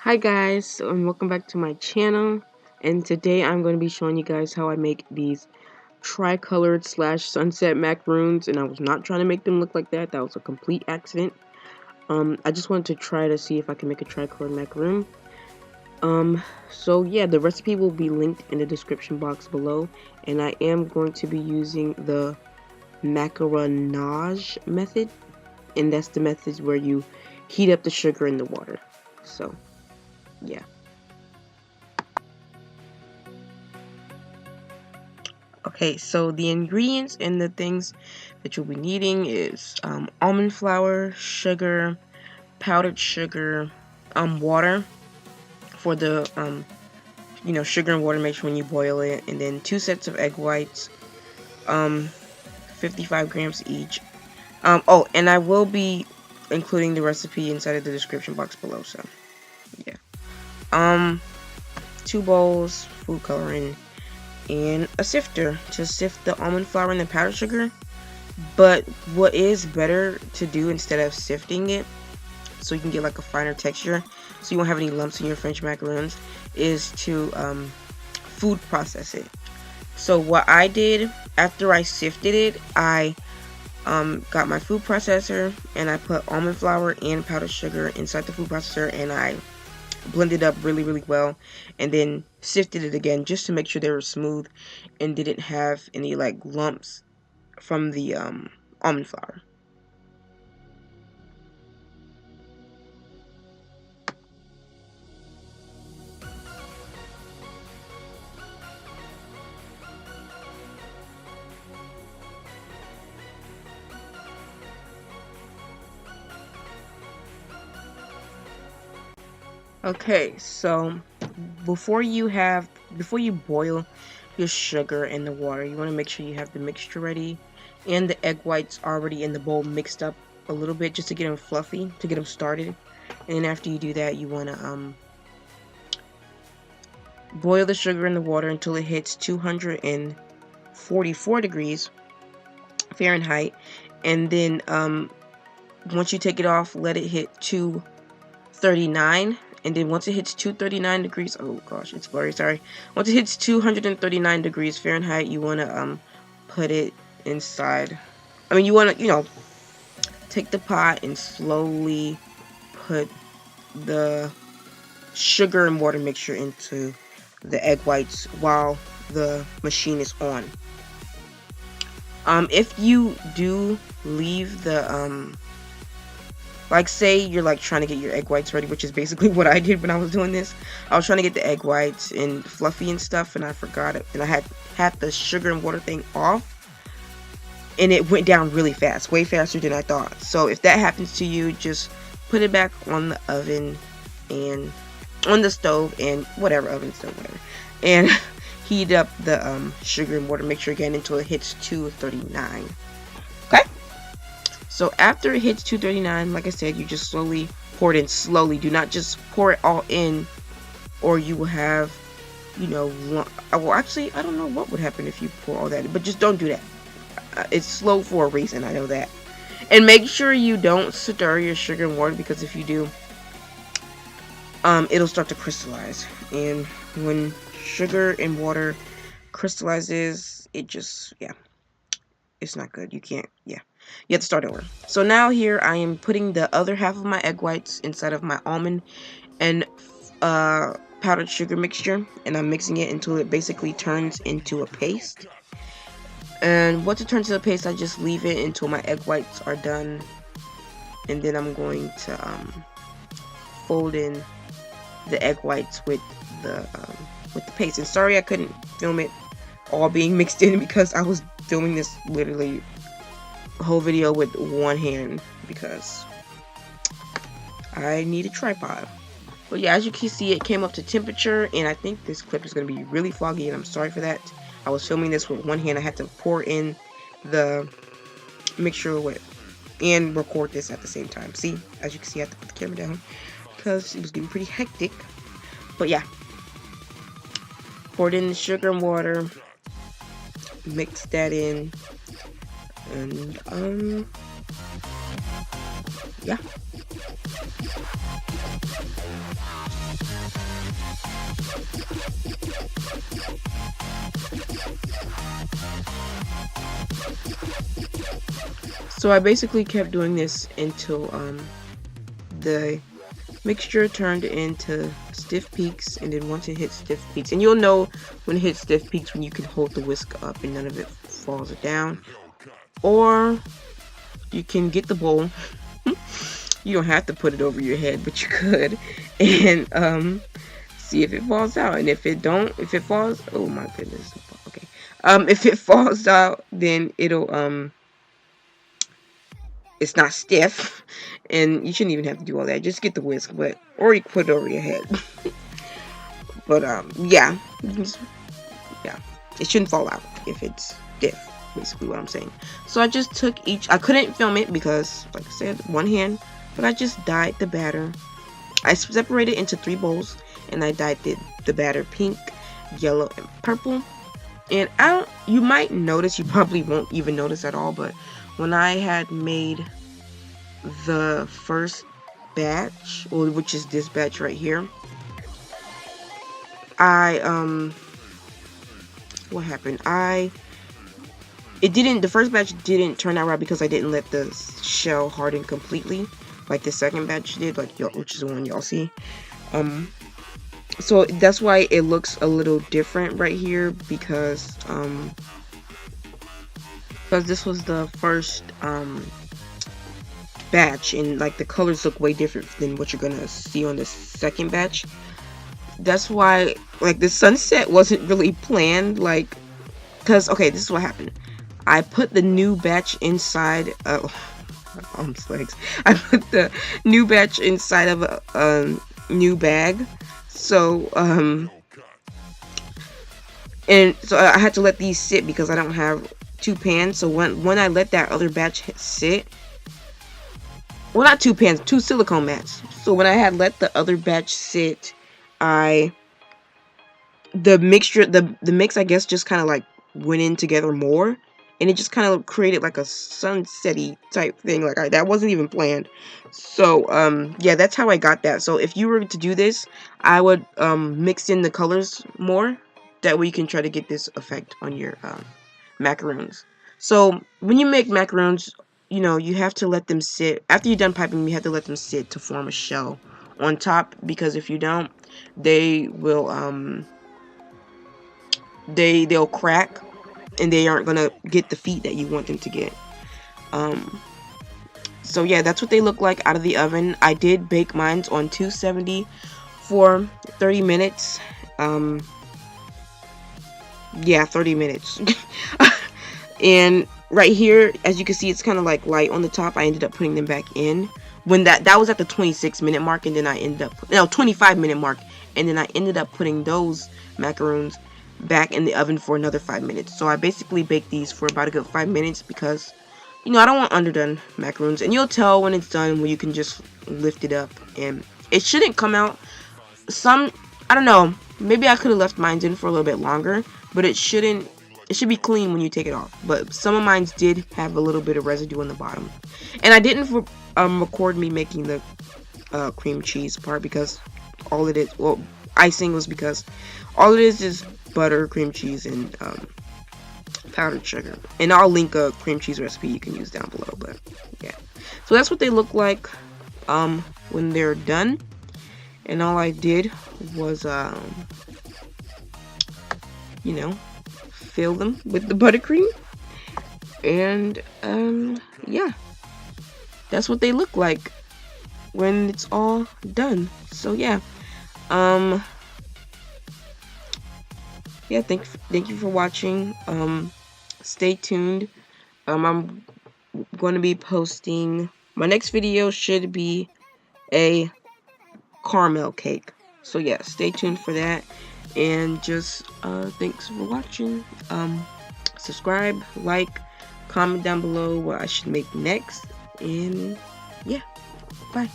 Hi guys, and welcome back to my channel. And today I'm going to be showing you guys how I make these tri-colored slash sunset macaroons. And I was not trying to make them look like that. That was a complete accident. I just wanted to try to see if I can make a tri-colored macaroon. So yeah, the recipe will be linked in the description box below. And I am going to be using the macaronage method. And that's the method where you heat up the sugar in the water. So yeah. Okay, so the ingredients and the things that you'll be needing is almond flour, sugar, powdered sugar, water for the sugar and water mix when you boil it, and then 2 sets of egg whites, 55 grams each. Oh, and I will be including the recipe inside of the description box below. So yeah, 2 bowls, food coloring, and a sifter to sift the almond flour and the powdered sugar. But what is better to do instead of sifting it, so you can get like a finer texture, so you won't have any lumps in your French macaroons, is to food process it. So what I did after I sifted it, I got my food processor and I put almond flour and powdered sugar inside the food processor, and I blended up really well, and then sifted it again just to make sure they were smooth and didn't have any like lumps from the almond flour. Okay, so before you boil your sugar in the water, you want to make sure you have the mixture ready and the egg whites already in the bowl mixed up a little bit just to get them fluffy, to get them started. And then after you do that, you want to boil the sugar in the water until it hits 244 degrees Fahrenheit, and then once you take it off, let it hit 239. And then once it hits 239 degrees, oh gosh, it's blurry, sorry. Once it hits 239 degrees Fahrenheit, you want to put it inside. I mean, you want to, take the pot and slowly put the sugar and water mixture into the egg whites while the machine is on. If you do leave the like, say you're like trying to get your egg whites ready, which is basically what I did when I was doing this. I was trying to get the egg whites and fluffy and stuff, and I forgot it, and I had the sugar and water thing off, and it went down really fast, way faster than I thought. So if that happens to you, just put it back on the oven and on the stove, and whatever, oven, stove, whatever, and heat up the sugar and water mixture again until it hits 239. Okay. So after it hits 239, like I said, you just slowly pour it in slowly. Do not just pour it all in, or you will have, well, actually, I don't know what would happen if you pour all that in, but just don't do that. It's slow for a reason, I know that. And make sure you don't stir your sugar and water, because if you do, it'll start to crystallize. And when sugar and water crystallizes, it just, it's not good. You can't, you have to start over. So now here I am putting the other half of my egg whites inside of my almond and powdered sugar mixture, and I'm mixing it until it basically turns into a paste. And once it turns into a paste, I just leave it until my egg whites are done, and then I'm going to fold in the egg whites with the paste. And sorry I couldn't film it all being mixed in, because I was filming this literally a whole video with one hand because I need a tripod. But yeah, as you can see, it came up to temperature, and I think this clip is going to be really foggy, and I'm sorry for that. I was filming this with one hand. I had to pour in the mixture and record this at the same time. See, as you can see, I had to put the camera down because it was getting pretty hectic. But yeah, poured in the sugar and water, mix that in, and yeah. So I basically kept doing this until the mixture turned into stiff peaks, and then once it hits stiff peaks, and you'll know when it hits stiff peaks when you can hold the whisk up and none of it falls down. Or you can get the bowl. You don't have to put it over your head, but you could, and see if it falls out. And if it falls, oh my goodness, okay. If it falls out, then it'll it's not stiff, and you shouldn't even have to do all that. Just get the whisk, or you can put it over your head. But yeah, yeah, it shouldn't fall out if it's stiff. Basically, what I'm saying. So I just took each. I couldn't film it because, like I said, one hand. But I just dyed the batter. I separated into 3 bowls, and I dyed the batter pink, yellow, and purple. And you might notice, you probably won't even notice at all, but when I had made the first batch, which is this batch right here, what happened? The first batch didn't turn out right because I didn't let the shell harden completely, like the second batch did, which is the one y'all see. So that's why it looks a little different right here, because this was the first batch, and like the colors look way different than what you're gonna see on the second batch. That's why, like, the sunset wasn't really planned, like, because, okay, this is what happened. I put the new batch inside arms, legs. I put the new batch inside of a new bag. So, and so I had to let these sit because I don't have 2 pans. So when I let that other batch sit, well, not 2 pans, 2 silicone mats. So when I had let the other batch sit, the mix, I guess, just kind of like went in together more. And it just kind of created like a sunsetty type thing. Like, that wasn't even planned. So, yeah, that's how I got that. So if you were to do this, I would mix in the colors more. That way you can try to get this effect on your macaroons. So when you make macaroons, you know, you have to let them sit. After you're done piping, you have to let them sit to form a shell on top. Because if you don't, they will, they'll crack. And they aren't gonna get the feet that you want them to get. So yeah, that's what they look like out of the oven. I did bake mine on 270 for 30 minutes. Yeah, 30 minutes. And right here, as you can see, it's kind of like light on the top. I ended up putting them back in when that was at the 26-minute mark, and then I ended up 25-minute mark, and then I ended up putting those macaroons back in the oven for another 5 minutes. So I basically baked these for about a good 5 minutes because, you know, I don't want underdone macaroons. And you'll tell when it's done when you can just lift it up, and it shouldn't come out. I don't know, maybe I could have left mine in for a little bit longer, but it should be clean when you take it off. But some of mine did have a little bit of residue on the bottom. And I didn't record me making the cream cheese part because all it is, well, icing, was because all it is butter, cream cheese, and powdered sugar. And I'll link a cream cheese recipe you can use down below. But yeah, so that's what they look like when they're done. And all I did was you know, fill them with the buttercream, and yeah, that's what they look like when it's all done. So yeah, yeah, thank you for watching. Stay tuned. I'm going to be posting, my next video should be a caramel cake. So yeah, stay tuned for that. And just thanks for watching. Subscribe, like, comment down below what I should make next. And yeah, bye.